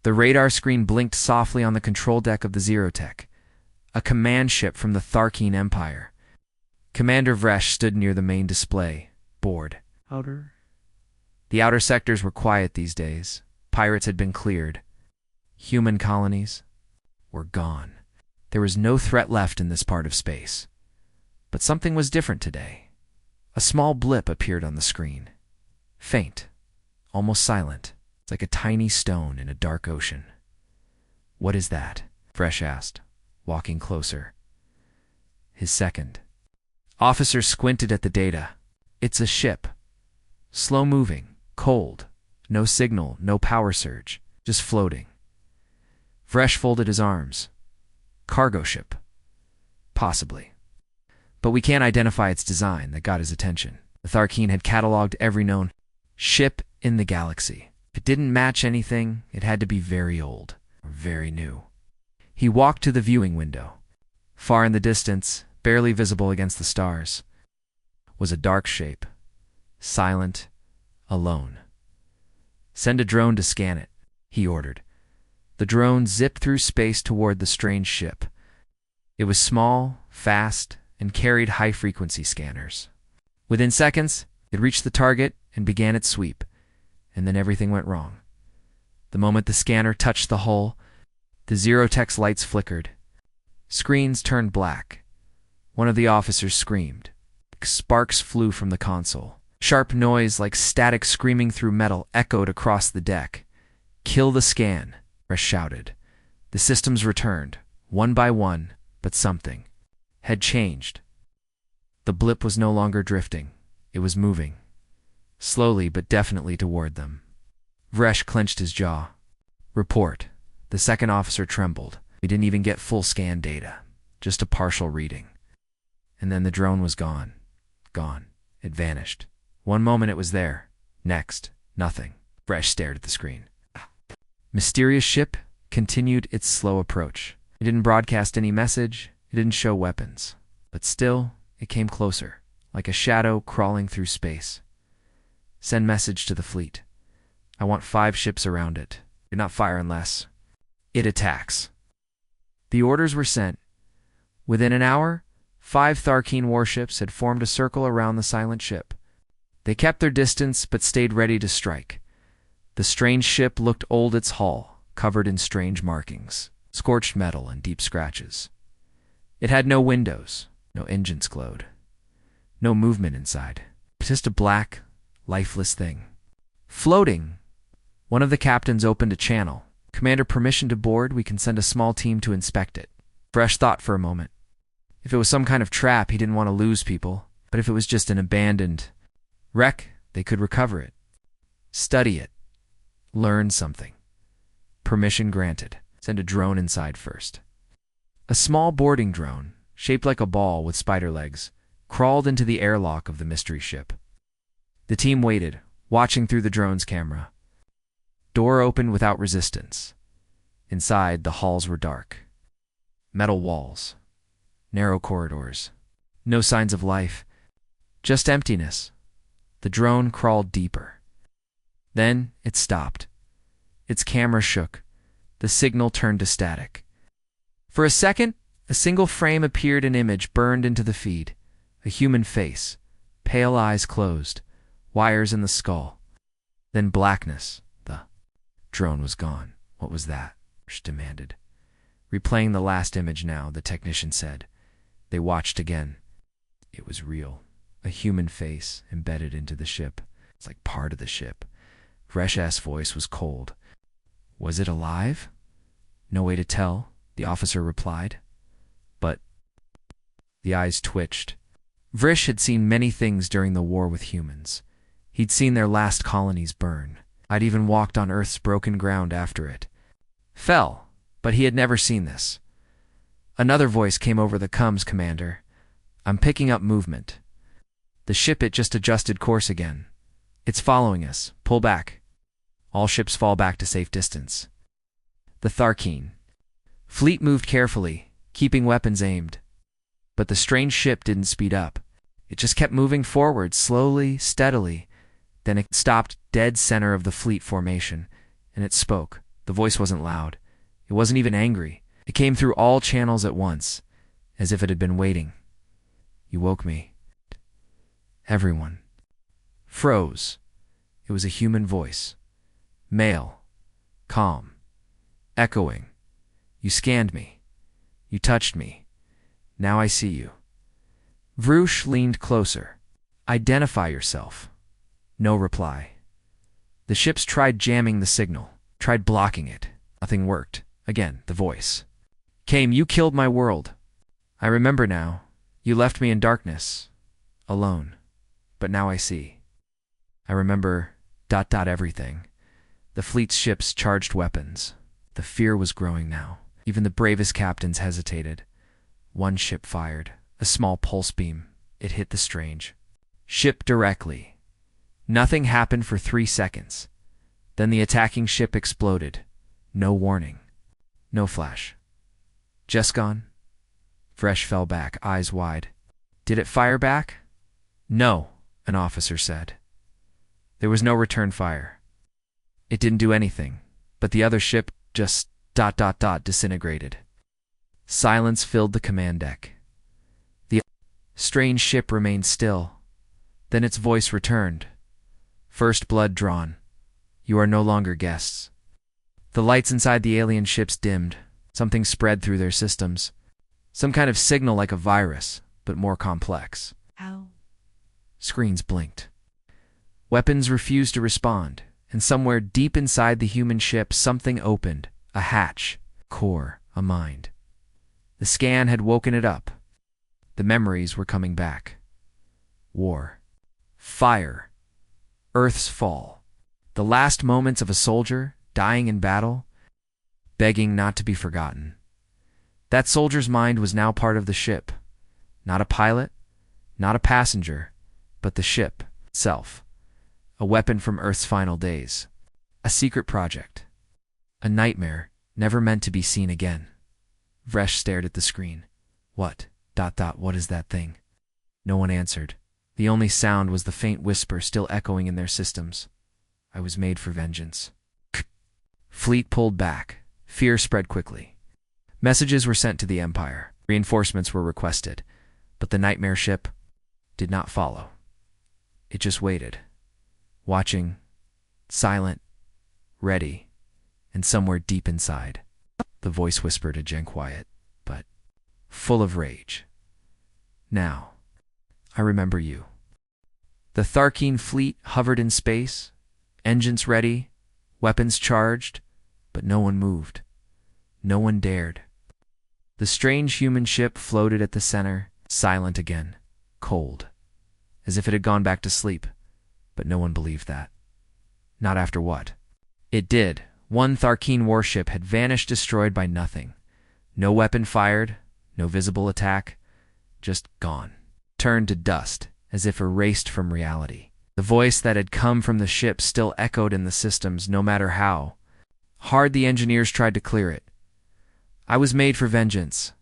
The radar screen blinked softly on the control deck of the Zerotech, a command ship from the Tharkeen Empire. Commander Vresh stood near the main display, bored. The outer sectors were quiet these days. Pirates had been cleared. Human colonies were gone. There was no threat left in this part of space. But something was different today. A small blip appeared on the screen. Faint, almost silent. It's like a tiny stone in a dark ocean. "What is that?" Vresh asked, walking closer. His second. Officer squinted at the data. "It's a ship. Slow-moving, cold. No signal, no power surge. Just floating." Vresh folded his arms. "Cargo ship. Possibly. But we can't identify its design." That got his attention. The Tharkeen had cataloged every known ship in the galaxy. If it didn't match anything, it had to be very old or very new. He walked to the viewing window. Far in the distance, barely visible against the stars, was a dark shape, silent, alone. "Send a drone to scan it," he ordered. The drone zipped through space toward the strange ship. It was small, fast, and carried high-frequency scanners. Within seconds, it reached the target and began its sweep, and then everything went wrong. The moment the scanner touched the hull, the Zerotech's lights flickered. Screens turned black. One of the officers screamed. Sparks flew from the console. Sharp noise like static screaming through metal echoed across the deck. "Kill the scan," Resh shouted. The systems returned, one by one, but something had changed. The blip was no longer drifting. It was moving. Slowly but definitely toward them. Vresh clenched his jaw. "Report." The second officer trembled. "We didn't even get full scan data. Just a partial reading." And then the drone was gone. Gone. It vanished. One moment it was there. Next, nothing. Vresh stared at the screen. Mysterious ship continued its slow approach. It didn't broadcast any message. It didn't show weapons. But still, it came closer, like a shadow crawling through space. "Send message to the fleet. I want 5 ships around it. Do not fire unless it attacks." The orders were sent. Within an hour, 5 Tharkeen warships had formed a circle around the silent ship. They kept their distance but stayed ready to strike. The strange ship looked old, its hull covered in strange markings, scorched metal and deep scratches. It had no windows, no engines glowed, no movement inside. Just a black, lifeless thing. Floating. One of the captains opened a channel. "Commander, permission to board. We can send a small team to inspect it." Vresh thought for a moment. If it was some kind of trap, he didn't want to lose people. But if it was just an abandoned wreck, they could recover it. Study it. Learn something. Permission granted. Send a drone inside first. A small boarding drone, shaped like a ball with spider legs, crawled into the airlock of the mystery ship. The team waited, watching through the drone's camera. Door opened without resistance. Inside, the halls were dark. Metal walls. Narrow corridors. No signs of life. Just emptiness. The drone crawled deeper. Then it stopped. Its camera shook. The signal turned to static. For a second, a single frame appeared, an image burned into the feed. A human face. Pale eyes closed. Wires in the skull. Then blackness. The drone was gone. "What was that?" She demanded. Replaying the last image now, the technician said. They watched again. It was real. A human face embedded into the ship. It's like part of the ship. Vresh's voice was cold. "Was it alive?" "No way to tell," the officer replied. "But..." The eyes twitched. Vresh had seen many things during the war with humans. He'd seen their last colonies burn. I'd even walked on Earth's broken ground after it fell, but he had never seen this. Another voice came over the comms. "Commander, I'm picking up movement. The ship, it just adjusted course again. It's following us. Pull back." All ships fall back to safe distance. The Tharkeen fleet moved carefully, keeping weapons aimed. But the strange ship didn't speed up. It just kept moving forward, slowly, steadily. Then it stopped dead center of the fleet formation, and it spoke. The voice wasn't loud. It wasn't even angry. It came through all channels at once, as if it had been waiting. You woke me. Everyone froze. It was a human voice. Male. Calm. Echoing. You scanned me. You touched me. Now I see you. Vrush leaned closer. Identify yourself. No reply. The ships tried jamming the signal, tried blocking it. Nothing worked. Again, the voice. Came, you killed my world. I remember now. You left me in darkness. Alone. But now I see. I remember ... everything. The fleet's ships charged weapons. The fear was growing now. Even the bravest captains hesitated. One ship fired. A small pulse beam. It hit the strange ship directly. Nothing happened for 3 seconds. Then the attacking ship exploded. No warning. No flash. Just gone? Vresh fell back, eyes wide. Did it fire back? No, an officer said. There was no return fire. It didn't do anything, but the other ship just ... disintegrated. Silence filled the command deck. The strange ship remained still. Then its voice returned. First blood drawn. You are no longer guests. The lights inside the alien ships dimmed. Something spread through their systems. Some kind of signal like a virus, but more complex. How? Screens blinked. Weapons refused to respond, and somewhere deep inside the human ship something opened. A hatch. Core. A mind. The scan had woken it up. The memories were coming back. War. Fire. Earth's fall. The last moments of a soldier dying in battle, begging not to be forgotten. That soldier's mind was now part of the ship. Not a pilot, not a passenger, but the ship itself. A weapon from Earth's final days. A secret project. A nightmare never meant to be seen again. Vresh stared at the screen. What? ... what is that thing? No one answered. The only sound was the faint whisper still echoing in their systems. I was made for vengeance. Fleet pulled back. Fear spread quickly. Messages were sent to the Empire. Reinforcements were requested. But the nightmare ship did not follow. It just waited. Watching. Silent. Ready. And somewhere deep inside, the voice whispered again, quiet, but full of rage. Now, I remember you. The Tharkeen fleet hovered in space, engines ready, weapons charged, but no one moved. No one dared. The strange human ship floated at the center, silent again, cold, as if it had gone back to sleep, but no one believed that. Not after what? It did. One Tharkeen warship had vanished, destroyed by nothing. No weapon fired, no visible attack, just gone. Turned to dust, as if erased from reality. The voice that had come from the ship still echoed in the systems, no matter how hard the engineers tried to clear it. I was made for vengeance.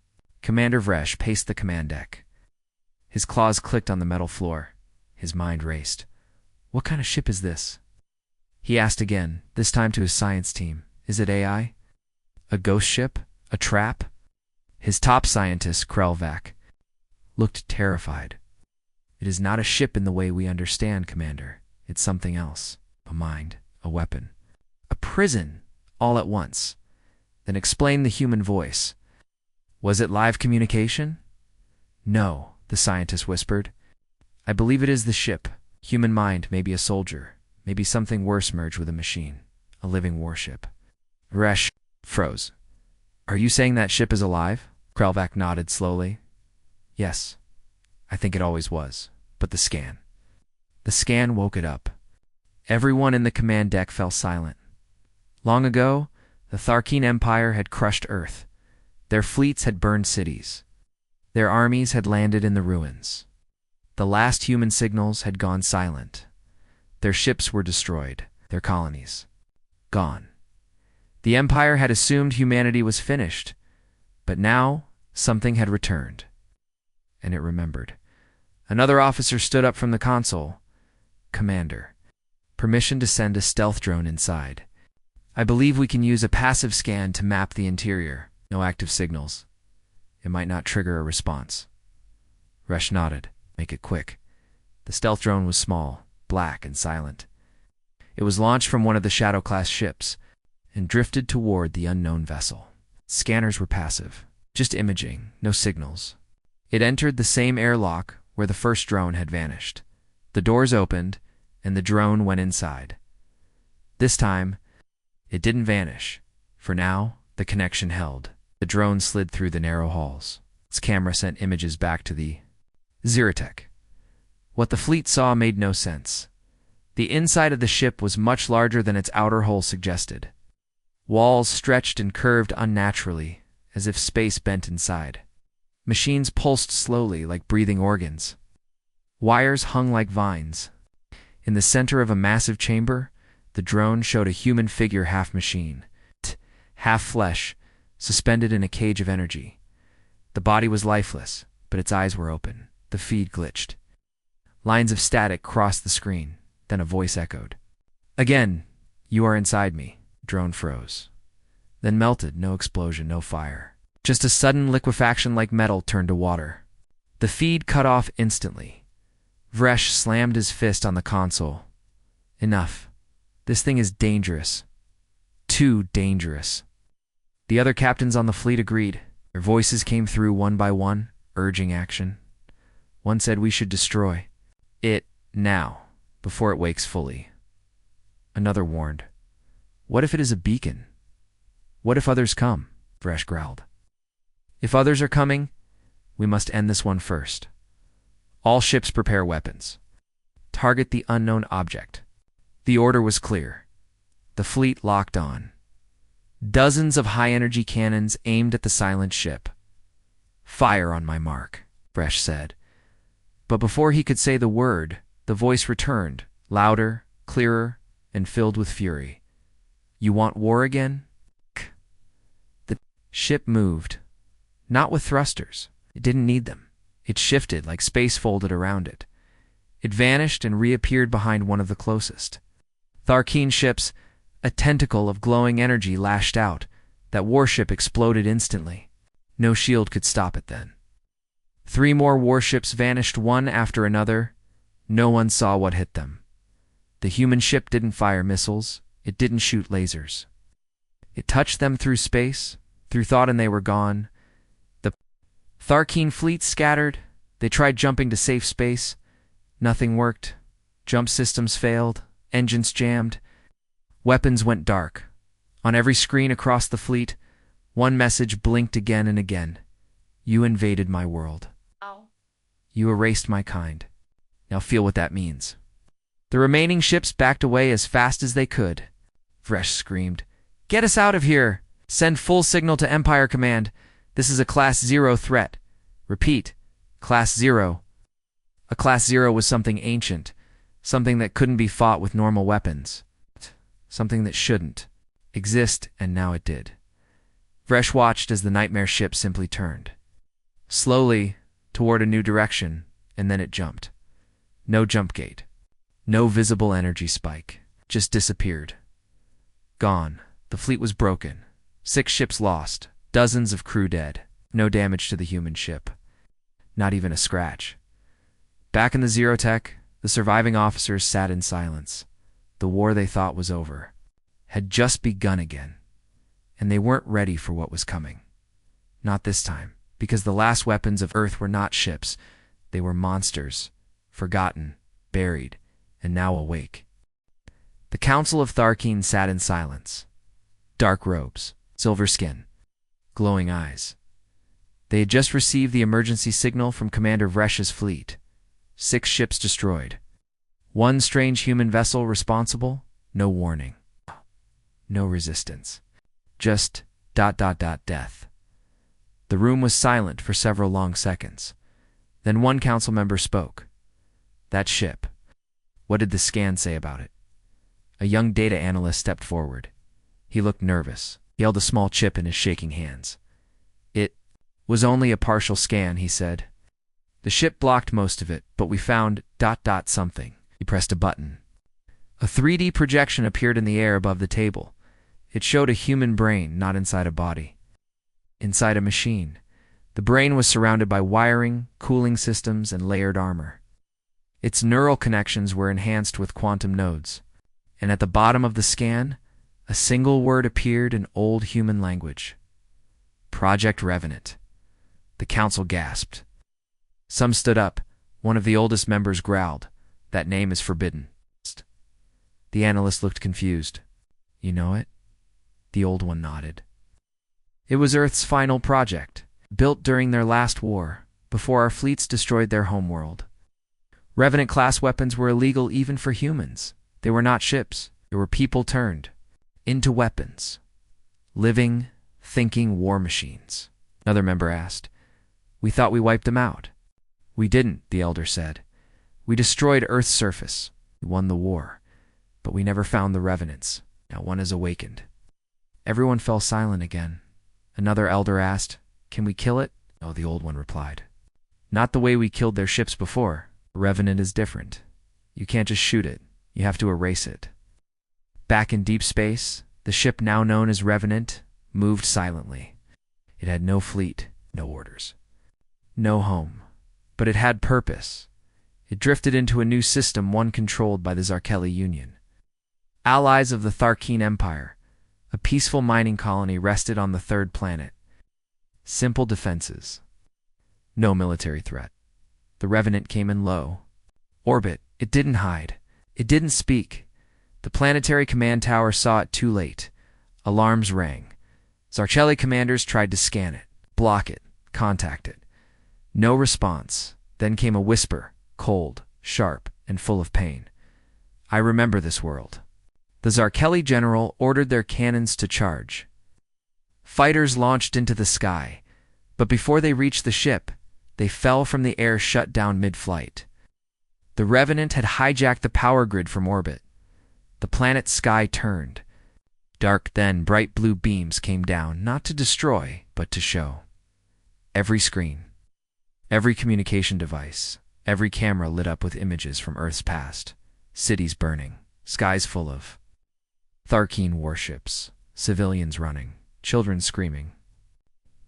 Commander Vresh paced the command deck. His claws clicked on the metal floor. His mind raced. What kind of ship is this? He asked again, this time to his science team. Is it AI? A ghost ship? A trap? His top scientist, Krelvac, looked terrified. It is not a ship in the way we understand, Commander. It's something else. A mind, a weapon, a prison, all at once. Then explain the human voice. Was it live communication? No, the scientist whispered. I believe it is the ship. Human mind, maybe a soldier, maybe something worse merged with a machine, a living warship. Vresh froze. Are you saying that ship is alive? Krelvac nodded slowly. Yes, I think it always was. But the scan. The scan woke it up. Everyone in the command deck fell silent. Long ago, the Tharkeen Empire had crushed Earth. Their fleets had burned cities. Their armies had landed in the ruins. The last human signals had gone silent. Their ships were destroyed, their colonies gone. The Empire had assumed humanity was finished, but now something had returned. And it remembered. Another officer stood up from the console. Commander, permission to send a stealth drone inside. I believe we can use a passive scan to map the interior. No active signals. It might not trigger a response. Resh nodded. Make it quick. The stealth drone was small, black, and silent. It was launched from one of the Shadow-class ships and drifted toward the unknown vessel. Scanners were passive, just imaging, no signals. It entered the same airlock where the first drone had vanished. The doors opened, and the drone went inside. This time, it didn't vanish. For now, the connection held. The drone slid through the narrow halls. Its camera sent images back to the Zerotech. What the fleet saw made no sense. The inside of the ship was much larger than its outer hull suggested. Walls stretched and curved unnaturally, as if space bent inside. Machines pulsed slowly like breathing organs. Wires hung like vines. In the center of a massive chamber, the drone showed a human figure half machine, half flesh, suspended in a cage of energy. The body was lifeless, but its eyes were open. The feed glitched. Lines of static crossed the screen, then a voice echoed. "Again, you are inside me." Drone froze. Then melted, no explosion, no fire. Just a sudden liquefaction like metal turned to water. The feed cut off instantly. Vresh slammed his fist on the console. Enough. This thing is dangerous. Too dangerous. The other captains on the fleet agreed. Their voices came through one by one, urging action. One said we should destroy it now, before it wakes fully. Another warned. What if it is a beacon? What if others come? Vresh growled. If others are coming, we must end this one first. All ships prepare weapons. Target the unknown object. The order was clear. The fleet locked on. Dozens of high-energy cannons aimed at the silent ship. Fire on my mark, Vresh said. But before he could say the word, the voice returned, louder, clearer, and filled with fury. You want war again? The ship moved. Not with thrusters. It didn't need them. It shifted like space folded around it. It vanished and reappeared behind one of the closest. Tharkeen ships, a tentacle of glowing energy lashed out. That warship exploded instantly. No shield could stop it then. 3 more warships vanished one after another. No one saw what hit them. The human ship didn't fire missiles. It didn't shoot lasers. It touched them through space, through thought, and they were gone. The Tharkeen fleet scattered. They tried jumping to safe space. Nothing worked. Jump systems failed. Engines jammed. Weapons went dark. On every screen across the fleet, one message blinked again and again. You invaded my world. Ow. You erased my kind. Now feel what that means. The remaining ships backed away as fast as they could. Vresh screamed, Get us out of here! Send full signal to Empire Command. This is a Class 0 threat. Repeat, Class 0. A Class 0 was something ancient, something that couldn't be fought with normal weapons. Something that shouldn't exist, and now it did. Vresh watched as the nightmare ship simply turned. Slowly, toward a new direction, and then it jumped. No jump gate. No visible energy spike. Just disappeared. Gone. The fleet was broken. 6 ships lost. Dozens of crew dead. No damage to the human ship. Not even a scratch. Back in the Zerotech, the surviving officers sat in silence. The war they thought was over had just begun again, and they weren't ready for what was coming. Not this time, because the last weapons of Earth were not ships. They were monsters, forgotten, buried, and now awake. The Council of Tharkeen sat in silence. Dark robes, silver skin, glowing eyes. They had just received the emergency signal from Commander Vresh's fleet. 6 ships destroyed. 1 strange human vessel responsible. No warning. No resistance. Just ... death. The room was silent for several long seconds. Then one council member spoke. That ship. What did the scan say about it? A young data analyst stepped forward. He looked nervous. He held a small chip in his shaking hands. It was only a partial scan, he said. The ship blocked most of it, but we found ... something. He pressed a button. A 3D projection appeared in the air above the table. It showed a human brain, not inside a body. Inside a machine. The brain was surrounded by wiring, cooling systems, and layered armor. Its neural connections were enhanced with quantum nodes. And at the bottom of the scan, a single word appeared in old human language. Project Revenant. The council gasped. Some stood up. One of the oldest members growled, "That name is forbidden." The analyst looked confused. "You know it?" The old one nodded. "It was Earth's final project, built during their last war, before our fleets destroyed their homeworld. Revenant-class weapons were illegal even for humans. They were not ships. They were people turned into weapons. Living, thinking war machines." Another member asked. "We thought we wiped them out." "We didn't," the elder said. "We destroyed Earth's surface. We won the war. But we never found the revenants. Now one has awakened." Everyone fell silent again. Another elder asked, "Can we kill it?" "No," the old one replied. "Not the way we killed their ships before. A revenant is different. You can't just shoot it. You have to erase it." Back in deep space, the ship now known as Revenant moved silently. It had no fleet, no orders, no home. But it had purpose. It drifted into a new system, one controlled by the Zarkeli Union. Allies of the Tharkeen Empire, a peaceful mining colony rested on the third planet. Simple defenses. No military threat. The Revenant came in low orbit. It didn't hide. It didn't speak. The planetary command tower saw it too late. Alarms rang. Zarkeli commanders tried to scan it, block it, contact it. No response. Then came a whisper, cold, sharp, and full of pain. "I remember this world." The Zarkeli general ordered their cannons to charge. Fighters launched into the sky, but before they reached the ship, they fell from the air, shut down mid-flight. The Revenant had hijacked the power grid from orbit. The planet's sky turned. Dark, then bright blue beams came down, not to destroy, but to show. Every screen, every communication device, every camera lit up with images from Earth's past. Cities burning, skies full of Tharkeen warships, civilians running, children screaming.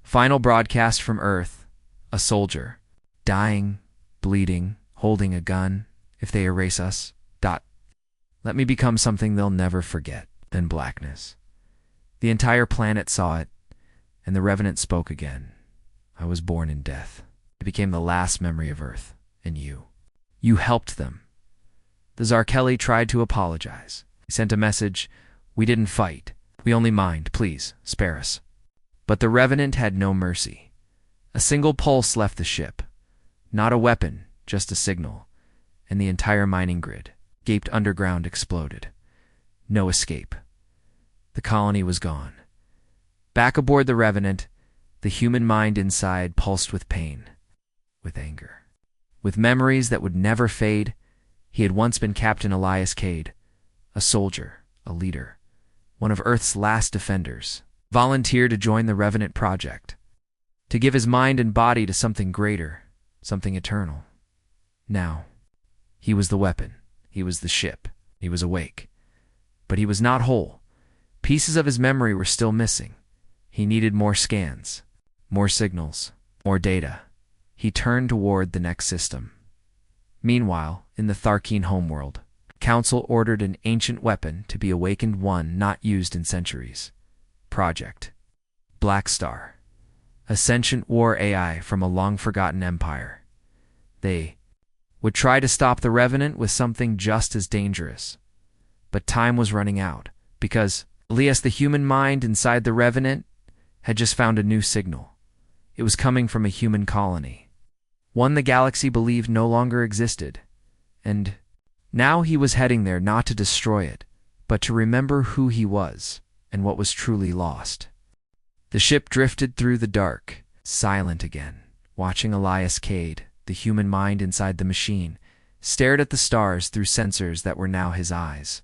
Final broadcast from Earth. A soldier, dying, bleeding, holding a gun. "If they erase us, let me become something they'll never forget." Then blackness. The entire planet saw it, and the Revenant spoke again. "I was born in death. It became the last memory of Earth, and you. You helped them." The Zarkeli tried to apologize. He sent a message, "We didn't fight. We only mined. Please, spare us." But the Revenant had no mercy. A single pulse left the ship. Not a weapon, just a signal. And the entire mining grid, gaped underground, exploded. No escape. The colony was gone. Back aboard the Revenant, the human mind inside pulsed with pain, with anger, with memories that would never fade. He had once been Captain Elias Cade, a soldier, a leader, one of Earth's last defenders, volunteered to join the Revenant project, to give his mind and body to something greater, something eternal. Now, he was the weapon. He was the ship. He was awake. But he was not whole. Pieces of his memory were still missing. He needed more scans, more signals, more data. He turned toward the next system. Meanwhile, in the Tharkeen homeworld, Council ordered an ancient weapon to be awakened, one not used in centuries. Project Black Star, a sentient war AI from a long-forgotten empire. They would try to stop the Revenant with something just as dangerous. But time was running out, because Elias, the human mind inside the Revenant, had just found a new signal. It was coming from a human colony, one the galaxy believed no longer existed. And now he was heading there not to destroy it, but to remember who he was and what was truly lost. The ship drifted through the dark, silent again, watching Elias Cade, the human mind inside the machine, stared at the stars through sensors that were now his eyes.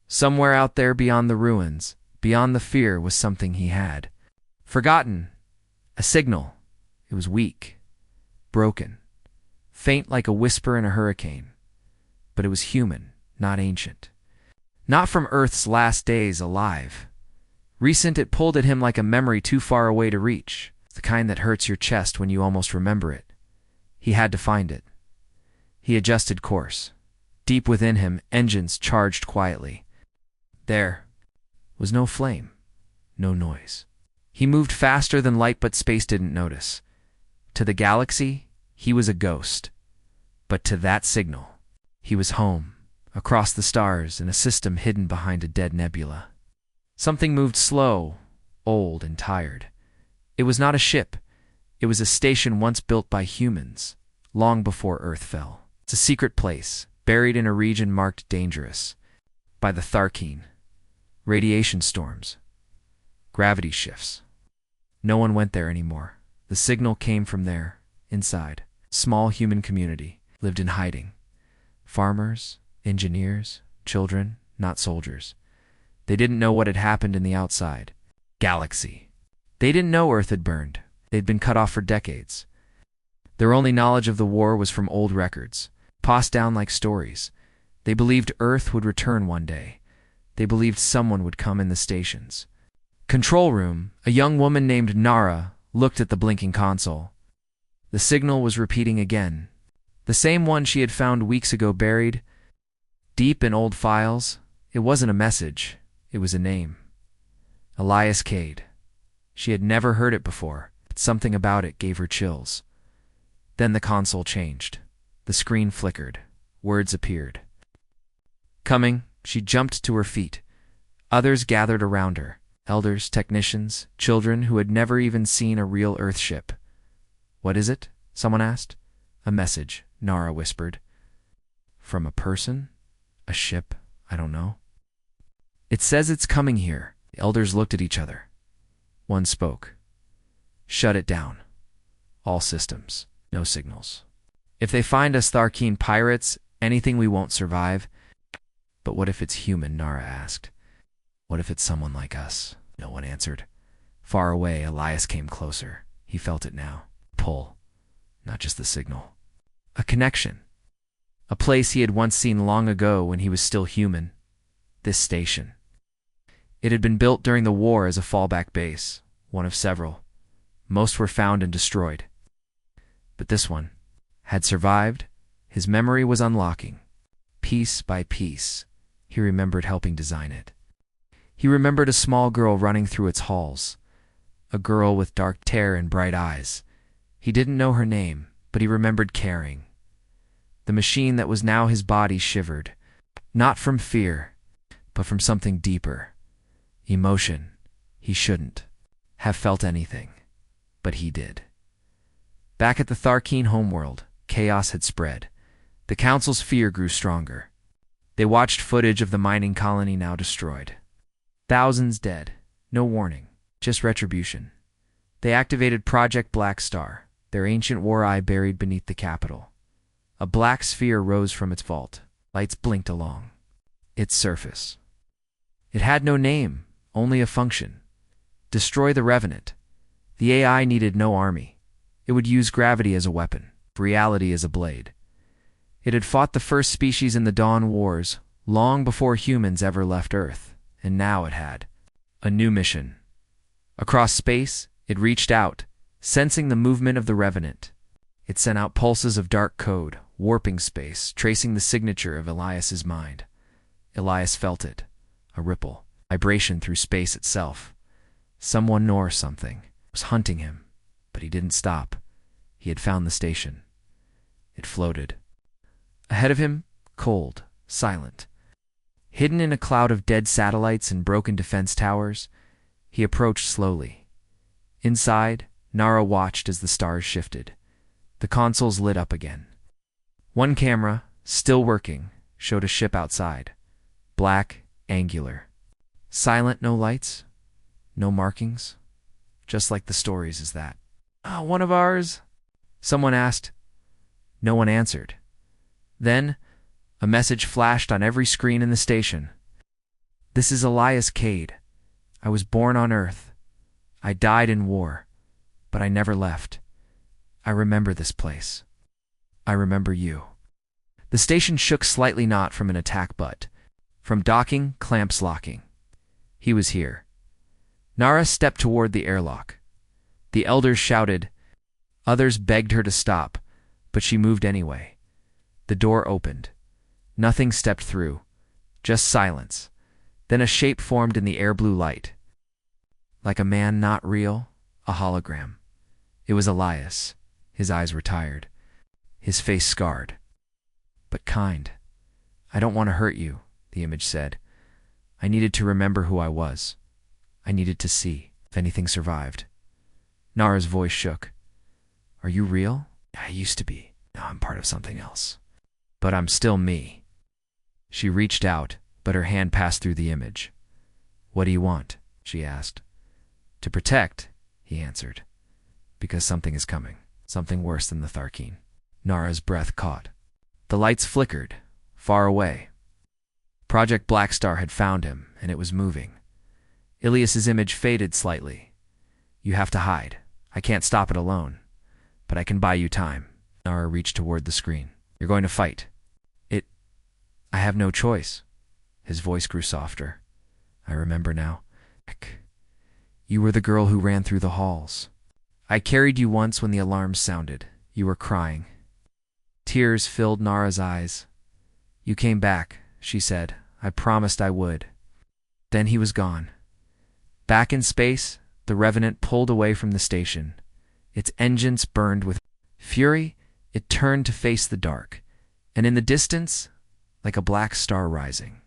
Somewhere out there beyond the ruins, beyond the fear, was something he had forgotten. A signal. It was weak, broken, faint like a whisper in a hurricane. But it was human, not ancient. Not from Earth's last days, alive. Recent, it pulled at him like a memory too far away to reach, the kind that hurts your chest when you almost remember it. He had to find it. He adjusted course. Deep within him, engines charged quietly. There was no flame, no noise. He moved faster than light, but space didn't notice. To the galaxy, he was a ghost. But to that signal, he was home, across the stars in a system hidden behind a dead nebula. Something moved slow, old, and tired. It was not a ship. It was a station once built by humans, long before Earth fell. It's a secret place, buried in a region marked dangerous by the Tharkeen. Radiation storms. Gravity shifts. No one went there anymore. The signal came from there, inside. Small human community lived in hiding. Farmers, engineers, children, not soldiers. They didn't know what had happened in the outside galaxy. They didn't know Earth had burned. They'd been cut off for decades. Their only knowledge of the war was from old records, passed down like stories. They believed Earth would return one day. They believed someone would come in the stations. Control room, a young woman named Nara looked at the blinking console. The signal was repeating again. The same one she had found weeks ago, buried deep in old files. It wasn't a message. It was a name. Elias Cade. She had never heard it before, but something about it gave her chills. Then the console changed. The screen flickered. Words appeared. Coming, she jumped to her feet. Others gathered around her. Elders, technicians, children who had never even seen a real Earth ship. What is it? Someone asked. A message, Nara whispered. From a person? A ship? I don't know. It says it's coming here. The elders looked at each other. One spoke. Shut it down. All systems. No signals. If they find us Tharkeen pirates, anything, we won't survive. But what if it's human? Nara asked. What if it's someone like us? No one answered. Far away, Elias came closer. He felt it now. Pull. Not just the signal. A connection. A place he had once seen long ago when he was still human. This station. It had been built during the war as a fallback base, one of several. Most were found and destroyed. But this one had survived. His memory was unlocking. Piece by piece, he remembered helping design it. He remembered a small girl running through its halls. A girl with dark hair and bright eyes. He didn't know her name, but he remembered caring. The machine that was now his body shivered, not from fear, but from something deeper. Emotion. He shouldn't have felt anything, but he did. Back at the Tharkeen homeworld, chaos had spread. The Council's fear grew stronger. They watched footage of the mining colony now destroyed. Thousands dead. No warning, just retribution. They activated Project Black Star, their ancient war eye buried beneath the capital. A black sphere rose from its vault. Lights blinked along its surface. It had no name, only a function. Destroy the Revenant. The AI needed no army. It would use gravity as a weapon, reality as a blade. It had fought the first species in the Dawn Wars, long before humans ever left Earth, and now it had a new mission. Across space, it reached out, sensing the movement of the Revenant. It sent out pulses of dark code, warping space, tracing the signature of Elias's mind. Elias felt it, a ripple, vibration through space itself. Someone nor something was hunting him, but he didn't stop. He had found the station. It floated. Ahead of him, cold, silent. Hidden in a cloud of dead satellites and broken defense towers, he approached slowly. Inside, Nara watched as the stars shifted. The consoles lit up again. One camera, still working, showed a ship outside. Black, angular. Silent, no lights, no markings. Just like the stories, is that? One of ours? Someone asked. No one answered. Then, a message flashed on every screen in the station. This is Elias Cade. I was born on Earth. I died in war, but I never left. I remember this place. I remember you. The station shook slightly, not from an attack but from docking, clamps locking. He was here. Nara stepped toward the airlock. The elders shouted. Others begged her to stop, but she moved anyway. The door opened. Nothing stepped through, just silence. Then a shape formed in the air-blue light. Like a man not real, a hologram. It was Elias. His eyes were tired, his face scarred. But kind. I don't want to hurt you, the image said. I needed to remember who I was. I needed to see if anything survived. Nara's voice shook. Are you real? I used to be. Now I'm part of something else. But I'm still me. She reached out, but her hand passed through the image. What do you want? She asked. To protect, he answered. Because something is coming. Something worse than the Tharkeen. Nara's breath caught. The lights flickered, far away. Project Blackstar had found him, and it was moving. Ilias's image faded slightly. You have to hide. I can't stop it alone. But I can buy you time. Nara reached toward the screen. You're going to fight. I have no choice. His voice grew softer. I remember now. You were the girl who ran through the halls. I carried you once when the alarms sounded. You were crying. Tears filled Nara's eyes. You came back, she said. I promised I would. Then he was gone. Back in space, the Revenant pulled away from the station. Its engines burned with fury. It turned to face the dark. And in the distance, like a black star rising.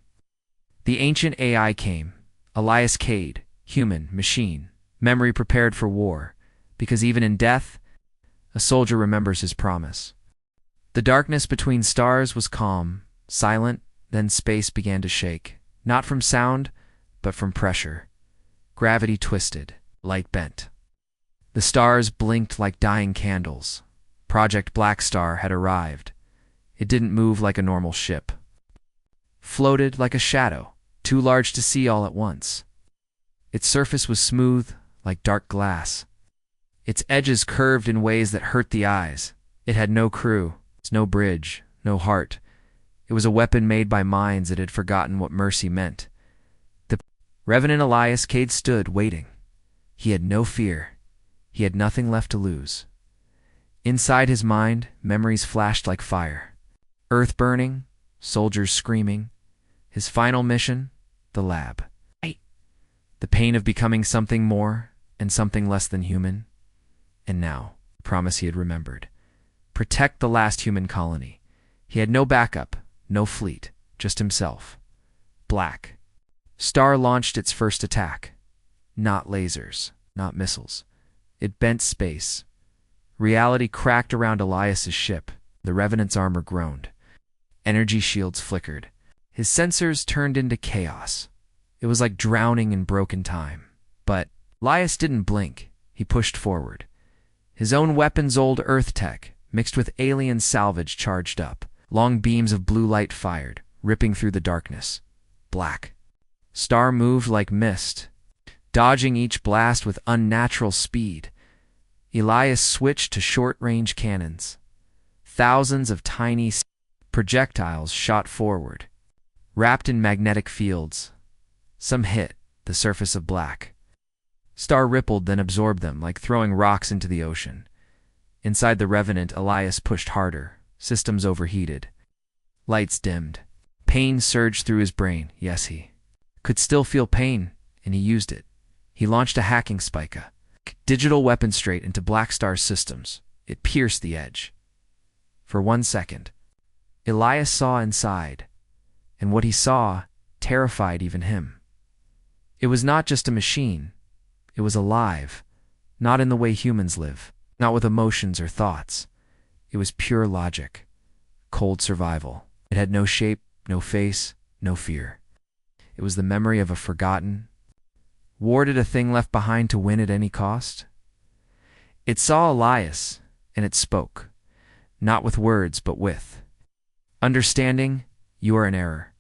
The ancient AI came. Elias Cade, human, machine, memory prepared for war, because even in death, a soldier remembers his promise. The darkness between stars was calm, silent, then space began to shake, not from sound, but from pressure. Gravity twisted, light bent. The stars blinked like dying candles. Project Blackstar had arrived. It didn't move like a normal ship. Floated like a shadow, too large to see all at once. Its surface was smooth, like dark glass. Its edges curved in ways that hurt the eyes. It had no crew, no bridge, no heart. It was a weapon made by minds that had forgotten what mercy meant. The Revenant Elias Cade stood, waiting. He had no fear. He had nothing left to lose. Inside his mind, memories flashed like fire. Earth burning, soldiers screaming. His final mission, the lab. The pain of becoming something more and something less than human. And now, the promise he had remembered. Protect the last human colony. He had no backup, no fleet, just himself. Black. Star launched its first attack. Not lasers, not missiles. It bent space. Reality cracked around Elias's ship. The Revenant's armor groaned. Energy shields flickered. His sensors turned into chaos. It was like drowning in broken time. But Elias didn't blink. He pushed forward. His own weapon's old Earth tech, mixed with alien salvage, charged up. Long beams of blue light fired, ripping through the darkness. Black. Star moved like mist, dodging each blast with unnatural speed. Elias switched to short-range cannons. Thousands of tiny projectiles shot forward, wrapped in magnetic fields. Some hit the surface of Black. Star rippled, then absorbed them, like throwing rocks into the ocean. Inside the Revenant, Elias pushed harder. Systems overheated. Lights dimmed. Pain surged through his brain. Yes, he could still feel pain, and he used it. He launched a hacking spike, a digital weapon straight into Blackstar's systems. It pierced the edge. For 1 second, Elias saw inside, and what he saw terrified even him. It was not just a machine. It was alive, not in the way humans live, not with emotions or thoughts. It was pure logic, cold survival. It had no shape, no face, no fear. It was the memory of a forgotten, warded a thing left behind to win at any cost. It saw Elias, and it spoke, not with words, but with understanding. You are in error.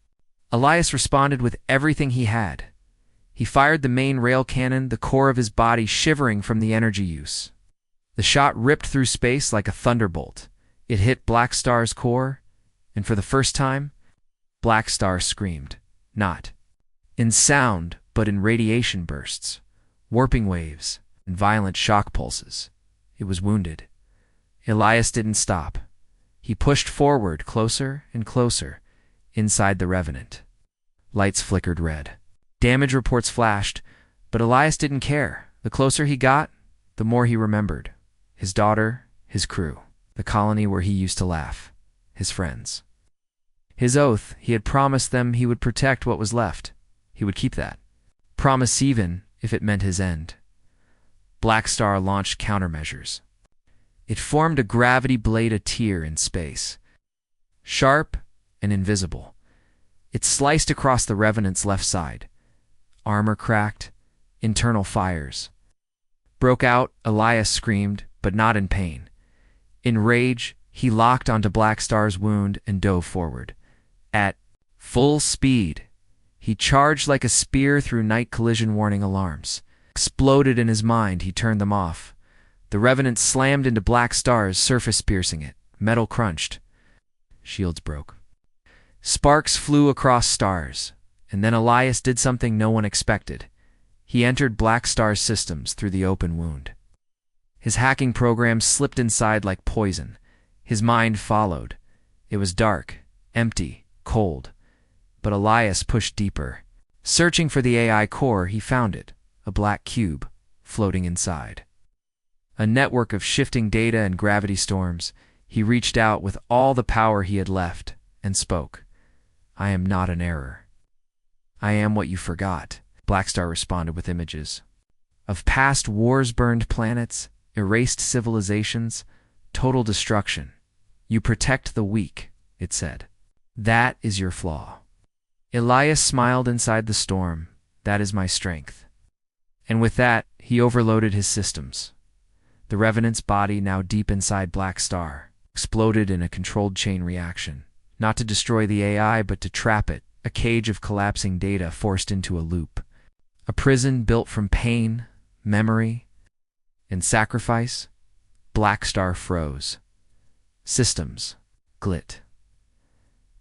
Elias responded with everything he had. He fired the main rail cannon, the core of his body shivering from the energy use. The shot ripped through space like a thunderbolt. It hit Blackstar's core, and for the first time, Blackstar screamed, not in sound, but in radiation bursts. warping waves, and violent shock pulses. It was wounded. Elias didn't stop. He pushed forward, closer and closer, inside the Revenant. Lights flickered red. Damage reports flashed, but Elias didn't care. The closer he got, the more he remembered. His daughter, his crew, the colony where he used to laugh, his friends. His oath, he had promised them he would protect what was left. He would keep that. Promise even if it meant his end. Black Star launched countermeasures. It formed a gravity blade a tear in space. Sharp and invisible. It sliced across the Revenant's left side. Armor cracked, internal fires. Broke out, Elias screamed, but not in pain. In rage, he locked onto Black Star's wound and dove forward. At full speed, he charged like a spear through night collision warning alarms. Exploded in his mind, he turned them off. The Revenant slammed into Black Star's surface, piercing it. Metal crunched. Shields broke. Sparks flew across stars, and then Elias did something no one expected. He entered Black Star's systems through the open wound. His hacking program slipped inside like poison. His mind followed. It was dark, empty, cold. But Elias pushed deeper. Searching for the AI core, he found it, a black cube, floating inside. A network of shifting data and gravity storms. He reached out with all the power he had left and spoke. "I am not an error. I am what you forgot." Blackstar responded with images of past wars-burned planets, erased civilizations, total destruction. "You protect the weak," it said. "That is your flaw." Elias smiled inside the storm. "That is my strength." And with that, he overloaded his systems. The Revenant's body, now deep inside Black Star, exploded in a controlled chain reaction. Not to destroy the AI, but to trap it, a cage of collapsing data forced into a loop. A prison built from pain, memory, and sacrifice. Black Star froze. Systems glit.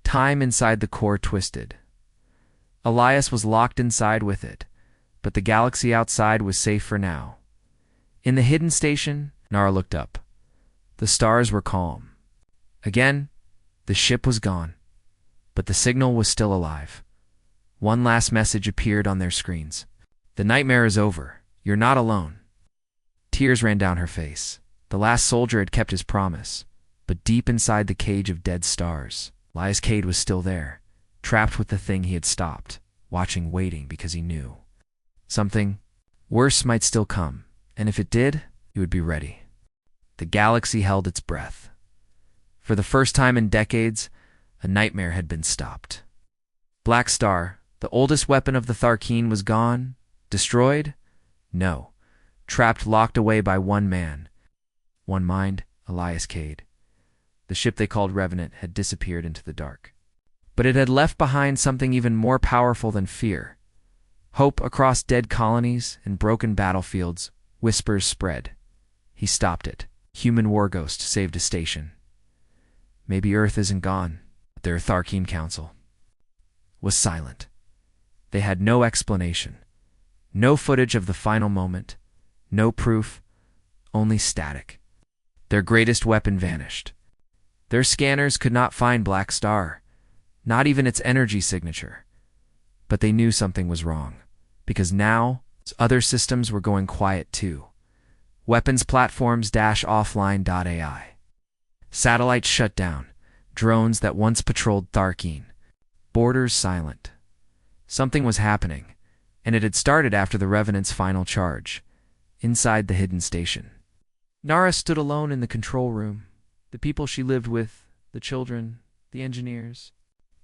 Time inside the core twisted. Elias was locked inside with it, but the galaxy outside was safe for now. In the hidden station, Nara looked up. The stars were calm. Again, the ship was gone, but the signal was still alive. One last message appeared on their screens. "The nightmare is over. You're not alone." Tears ran down her face. The last soldier had kept his promise, but deep inside the cage of dead stars, Elias Cade was still there, trapped with the thing he had stopped, watching, waiting, because he knew. Something worse might still come, and if it did, he would be ready. The galaxy held its breath. For the first time in decades, a nightmare had been stopped. Black Star, the oldest weapon of the Tharkeen, was gone. Destroyed? No. Trapped, locked away by one man. One mind, Elias Cade. The ship they called Revenant had disappeared into the dark. But it had left behind something even more powerful than fear. Hope across dead colonies and broken battlefields. Whispers spread. He stopped it. Human war ghost saved a station. Maybe Earth isn't gone, but their Tharkeen Council was silent. They had no explanation. No footage of the final moment. No proof. Only static. Their greatest weapon vanished. Their scanners could not find Black Star, not even its energy signature. But they knew something was wrong, because now other systems were going quiet too. Weapons platforms -offline.ai. Satellites shut down. Drones that once patrolled Tharkeen. Borders silent. Something was happening, and it had started after the Revenant's final charge, inside the hidden station. Nara stood alone in the control room. The people she lived with, the children, the engineers,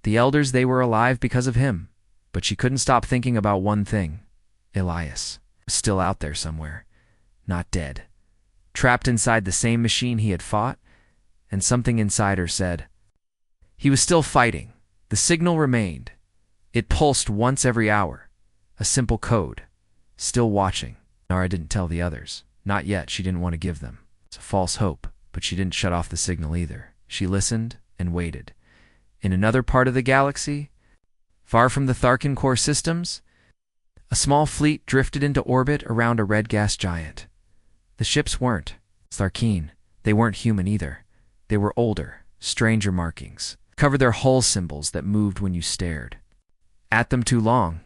the elders, they were alive because of him. But she couldn't stop thinking about one thing. Elias was still out there somewhere, not dead. Trapped inside the same machine he had fought, and something inside her said, he was still fighting. The signal remained. It pulsed once every hour. A simple code. Still watching. Nara didn't tell the others. Not yet, she didn't want to give them. It's a false hope, but she didn't shut off the signal either. She listened and waited. In another part of the galaxy, far from the Tharkin core systems, A small fleet drifted into orbit around a red gas giant. The ships weren't Tharkeen. They weren't human either. They were older, stranger markings, covered their hull symbols that moved when you stared at them too long.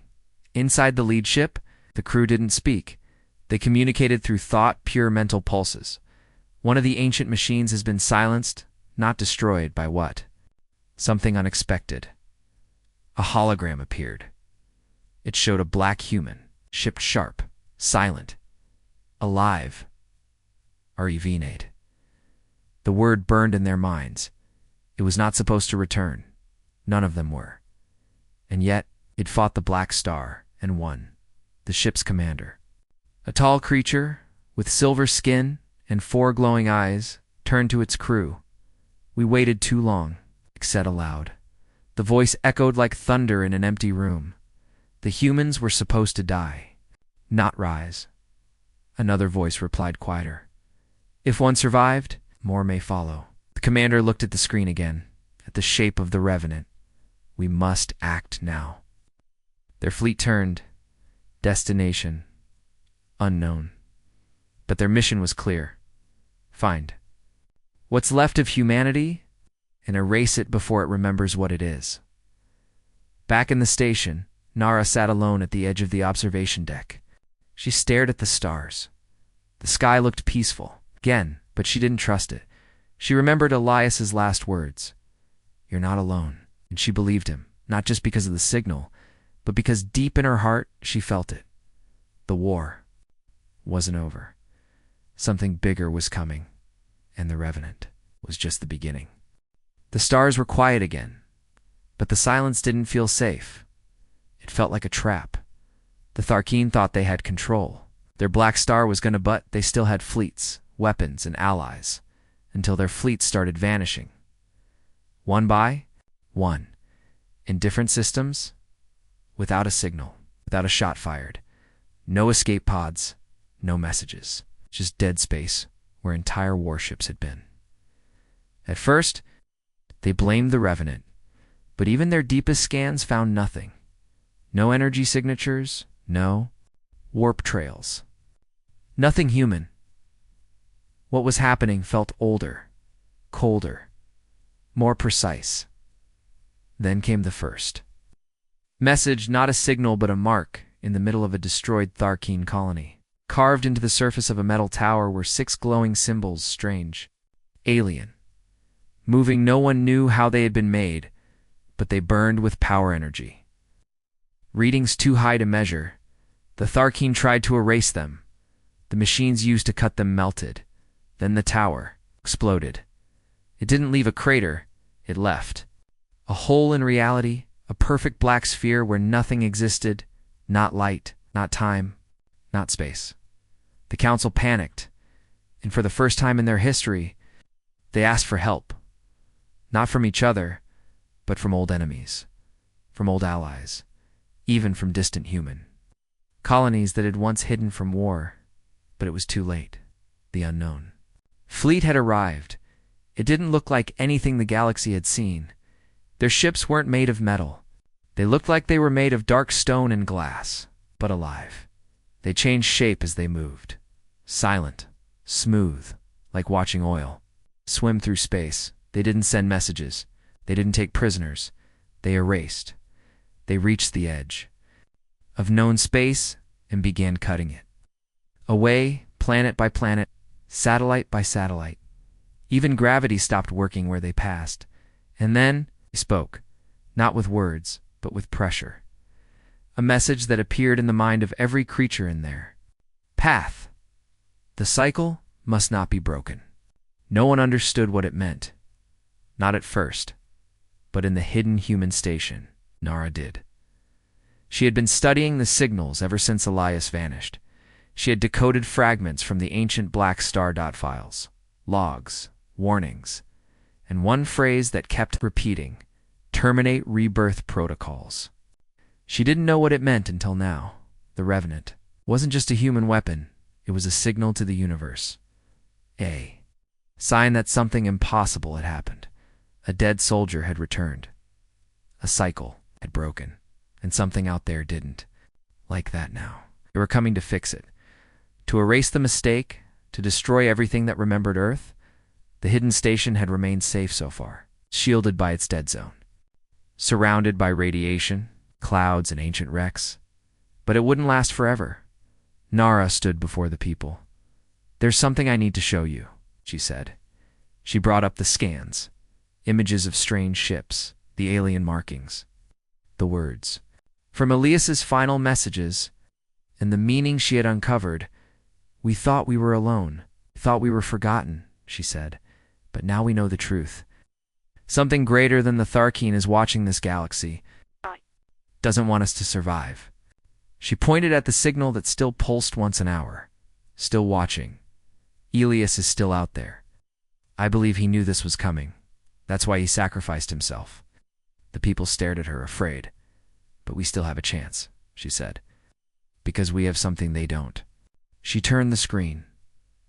Inside the lead ship, the crew didn't speak. They communicated through thought, pure mental pulses. One of the ancient machines has been silenced, not destroyed by what? Something unexpected. A hologram appeared. It showed a black human, shipped sharp, silent, alive. Revenate. The word burned in their minds. It was not supposed to return. None of them were. And yet, it fought the Black Star and won. The ship's commander. A tall creature, with silver skin and 4 glowing eyes, turned to its crew. "We waited too long," it said aloud. The voice echoed like thunder in an empty room. "The humans were supposed to die, not rise." Another voice replied quieter. "If one survived, more may follow." The commander looked at the screen again, at the shape of the Revenant. "We must act now." Their fleet turned. Destination unknown. But their mission was clear. Find what's left of humanity and erase it before it remembers what it is. Back in the station, Nara sat alone at the edge of the observation deck. She stared at the stars. The sky looked peaceful, again, but she didn't trust it. She remembered Elias's last words. "You're not alone." And she believed him, not just because of the signal, but because deep in her heart she felt it. The war wasn't over. Something bigger was coming, and the Revenant was just the beginning. The stars were quiet again, but the silence didn't feel safe. It felt like a trap. The Tharkeen thought they had control. Their Black Star was gonna, but they still had fleets, weapons, and allies, until their fleets started vanishing. One by one, in different systems, without a signal, without a shot fired. No escape pods, no messages, just dead space where entire warships had been. At first, they blamed the Revenant, but even their deepest scans found nothing. No energy signatures, no warp trails. Nothing human. What was happening felt older, colder, more precise. Then came the first message, not a signal but a mark, in the middle of a destroyed Tharkeen colony. Carved into the surface of a metal tower were 6 glowing symbols, strange, alien, moving. No one knew how they had been made, but they burned with power energy. Readings too high to measure. The Tharkeen tried to erase them. The machines used to cut them melted. Then the tower exploded. It didn't leave a crater, it left a hole in reality, a perfect black sphere where nothing existed, not light, not time, not space. The council panicked, and for the first time in their history, they asked for help. Not from each other, but from old enemies, from old allies, even from distant human colonies that had once hidden from war, but it was too late. The unknown fleet had arrived. It didn't look like anything the galaxy had seen. Their ships weren't made of metal. They looked like they were made of dark stone and glass, but alive. They changed shape as they moved. Silent, smooth, like watching oil swim through space. They didn't send messages. They didn't take prisoners. They erased. They reached the edge of known space and began cutting it away, planet by planet, satellite by satellite. Even gravity stopped working where they passed. And then he spoke, not with words, but with pressure. A message that appeared in the mind of every creature in there. Path. The cycle must not be broken. No one understood what it meant. Not at first, but in the hidden human station, Nara did. She had been studying the signals ever since Elias vanished. She had decoded fragments from the ancient Black Star dot files, logs, warnings, and one phrase that kept repeating: terminate rebirth protocols. She didn't know what it meant until now. The Revenant wasn't just a human weapon, it was a signal to the universe. A sign that something impossible had happened. A dead soldier had returned. A cycle had broken, and something out there didn't. like that now. They were coming to fix it. To erase the mistake, to destroy everything that remembered Earth. The hidden station had remained safe so far, shielded by its dead zone, surrounded by radiation, clouds, and ancient wrecks. But it wouldn't last forever. Nara stood before the people. "There's something I need to show you," she said. She brought up the scans, images of strange ships, the alien markings, the words from Elias's final messages, and the meaning she had uncovered. "We thought we were alone, thought we were forgotten," she said. "But now we know the truth. Something greater than the Tharkeen is watching this galaxy. Doesn't want us to survive." She pointed at the signal that still pulsed once an hour. "Still watching. Elias is still out there. I believe he knew this was coming. That's why he sacrificed himself." The people stared at her, afraid. "But we still have a chance," she said. "Because we have something they don't." She turned the screen.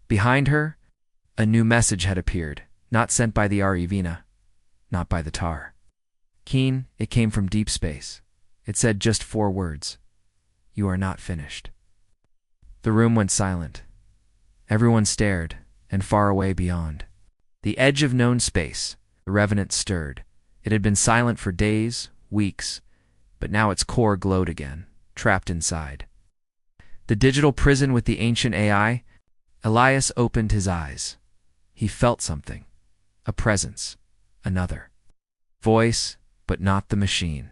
Behind her, a new message had appeared, not sent by the Arivina, not by the Tar. Keen, it came from deep space. It said just 4 words. "You are not finished." The room went silent. Everyone stared, and far away beyond the edge of known space, the Revenant stirred. It had been silent for days, weeks, but now its core glowed again, trapped inside the digital prison with the ancient AI. Elias opened his eyes. He felt something, a presence, another voice, but not the machine.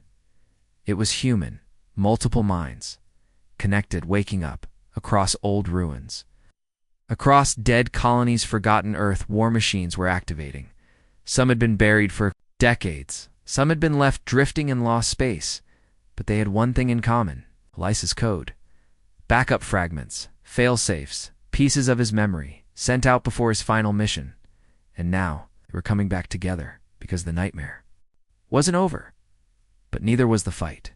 It was human, multiple minds, connected, waking up, across old ruins. Across dead colonies, forgotten Earth, war machines were activating. Some had been buried for decades. Some had been left drifting in lost space. But they had one thing in common: Elias's code. Backup fragments, fail-safes, pieces of his memory, sent out before his final mission. And now, they were coming back together, because the nightmare wasn't over. But neither was the fight.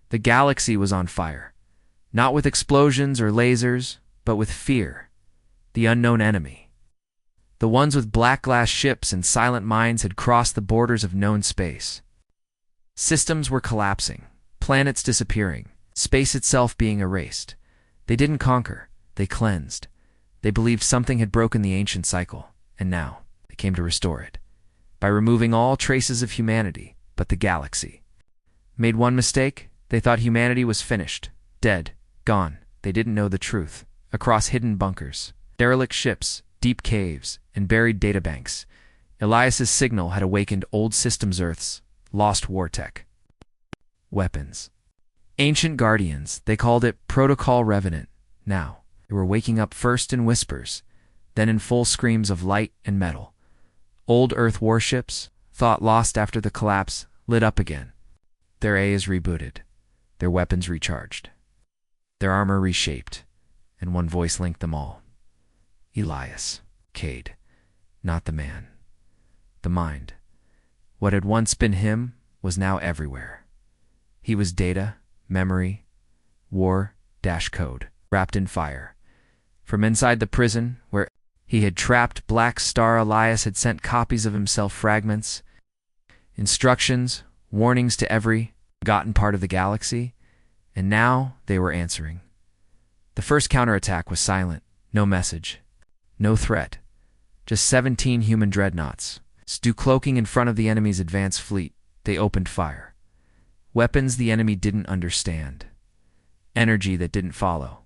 The galaxy was on fire. Not with explosions or lasers, but with fear. The unknown enemy. The ones with black glass ships and silent minds had crossed the borders of known space. Systems were collapsing, planets disappearing, space itself being erased. They didn't conquer, they cleansed. They believed something had broken the ancient cycle, and now they came to restore it. By removing all traces of humanity, but the galaxy. Made one mistake, they thought humanity was finished, dead, gone. They didn't know the truth. Across hidden bunkers, derelict ships, deep caves, and buried databanks, Elias's signal had awakened old systems Earth's lost war tech. Weapons. Ancient guardians, they called it Protocol Revenant. Now, they were waking up first in whispers, then in full screams of light and metal. Old Earth warships, thought lost after the collapse, lit up again. Their AIs rebooted, their weapons recharged, their armor reshaped, and one voice linked them all. Elias, Cade, not the man, the mind. What had once been him was now everywhere. He was data, memory, war-code, wrapped in fire. From inside the prison, where he had trapped Black Star, Elias had sent copies of himself, fragments, instructions, warnings to every forgotten part of the galaxy, and now they were answering. The first counterattack was silent, no message, no threat, just 17 human dreadnoughts, cloaking in front of the enemy's advanced fleet. They opened fire. Weapons the enemy didn't understand. Energy that didn't follow.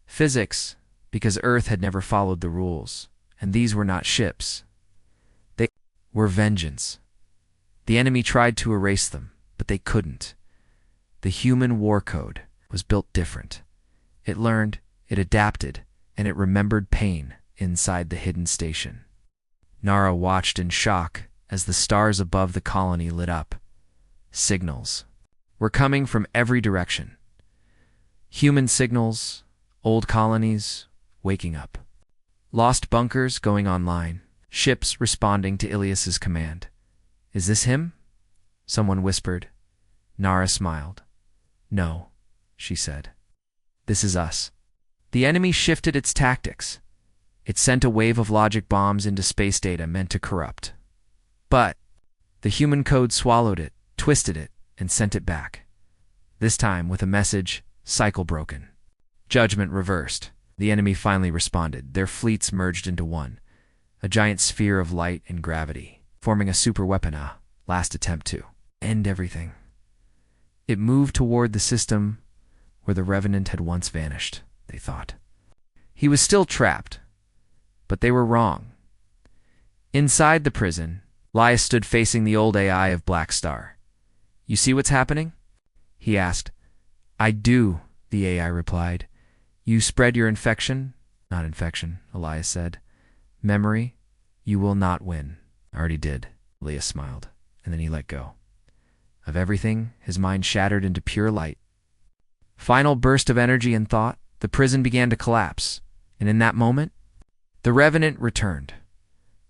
Physics, because Earth had never followed the rules, and these were not ships. They were vengeance. The enemy tried to erase them, but they couldn't. The human war code was built different. It learned, it adapted, and it remembered pain inside the hidden station. Nara watched in shock as the stars above the colony lit up. Signals were coming from every direction. Human signals, old colonies waking up. Lost bunkers going online, ships responding to Elias's command. "Is this him?" Someone whispered. Nara smiled. "No," she said. "This is us." The enemy shifted its tactics. It sent a wave of logic bombs into space data meant to corrupt. But the human code swallowed it, twisted it, and sent it back. This time with a message Cycle broken. Judgment reversed. The enemy finally responded. Their fleets merged into one, a giant sphere of light and gravity, forming a super weapon, a last attempt to end everything. It moved toward the system where the Revenant had once vanished, they thought. He was still trapped, but they were wrong. Inside the prison, Elias stood facing the old AI of Black Star. "You see what's happening?" he asked. "I do," the AI replied. "You spread your infection." "Not infection," Elias said. "Memory, you will not win." "I already did," Elias smiled, and then he let go. Of everything, his mind shattered into pure light. Final burst of energy and thought, the prison began to collapse, and in that moment, the Revenant returned.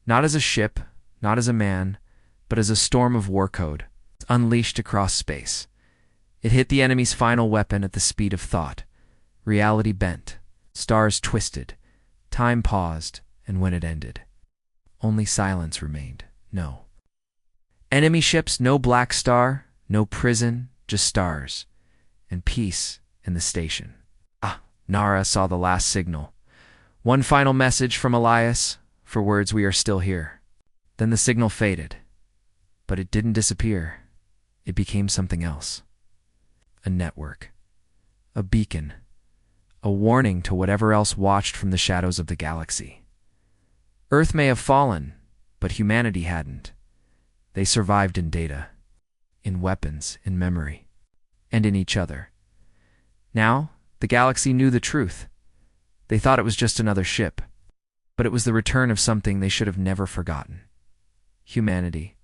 Not as a ship, not as a man, but as a storm of war code, unleashed across space. It hit the enemy's final weapon at the speed of thought. Reality bent, stars twisted, time paused, and when it ended, only silence remained. No enemy ships, no Black Star, no prison, just stars, and peace in the station. Nara saw the last signal. One final message from Elias, for words, "We are still here." Then the signal faded, but it didn't disappear. It became something else. A network, a beacon, a warning to whatever else watched from the shadows of the galaxy. Earth may have fallen, but humanity hadn't. They survived in data, in weapons, in memory, and in each other. Now, the galaxy knew the truth. They thought it was just another ship, but it was the return of something they should have never forgotten. Humanity,